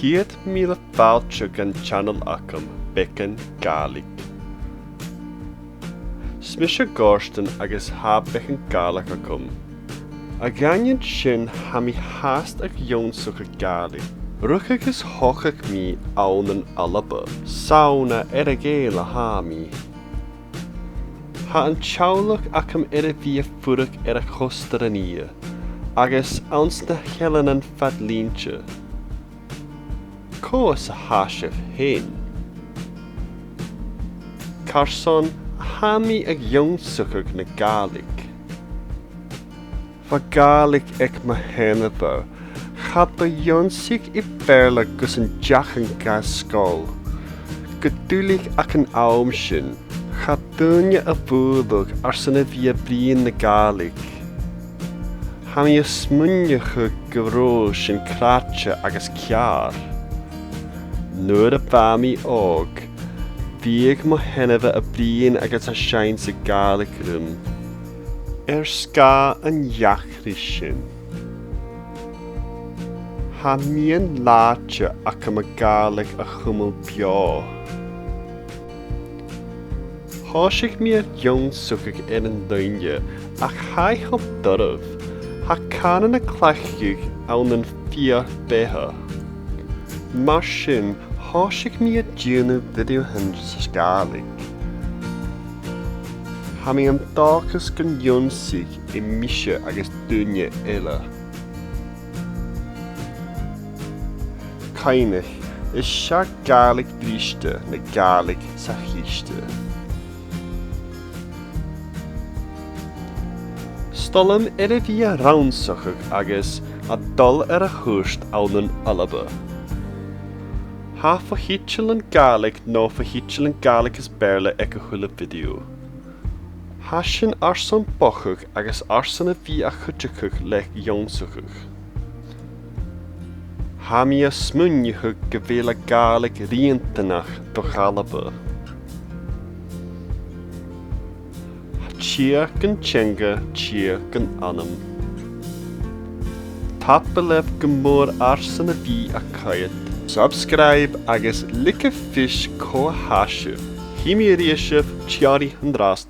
Ceud Mìle Fàilte gan channel acham Beagan Gàidhlig. Smisha Gorston agus ha Beagan Gàidhlig acham. A ganyan sin ha mi hast ag yonsach a Gaelic. Ruch agus hochach mi aunan alaba. Sauna eragéla ha mi. Ha an chawlach acham vi furach a chostarania. Agus ans na helen an fadlínte. Cos a hasif hen. Carson ha mi ag yonsach na Gaelic. Va Gaelic ag ma henaba. Gaat de jonsig I berla gus een jachan gas skol. Gedulig ac een aumshin. Gaat dunje a boedog arsene via brien na Gaelic. Ham je smunjige geroos in kratje agus kiar. Noor a bami og. Vieg mo heneva a brien agus a shines a Gaelic rum. Ska an jachrishin. Ha mian laatje ac am a Gaelic a chumel bio. Hoosig mi a jonsugig in an dunje, ach hai hop durf. Ha canan a clachig awn an fia beha. Marshin, hoosig mi a djunu video hundreds Gaelic. Ha mi am dòchas gan jonsig I misha agus dunje illa. Kainig is sha Gaelic briste na Gaelic sa chiiste. Stolam via raunsachig agus a dul a húst aunan alaba. Ha fahitchelan Gaelic no fahitchelan Gaelic is berle ag a hula video. Ha sin arsan bochig agus arsan a vi a chutjachig lech jonsachig. Ha mi a smunjachig gevela Gaelic rientenach dochalaba. Chia gan chenga, chia gan anam. Tapelef gemor arsan a vi a kayet. Subscribe agus like a fish ko hashiv. Himi rieshif chiari handrast.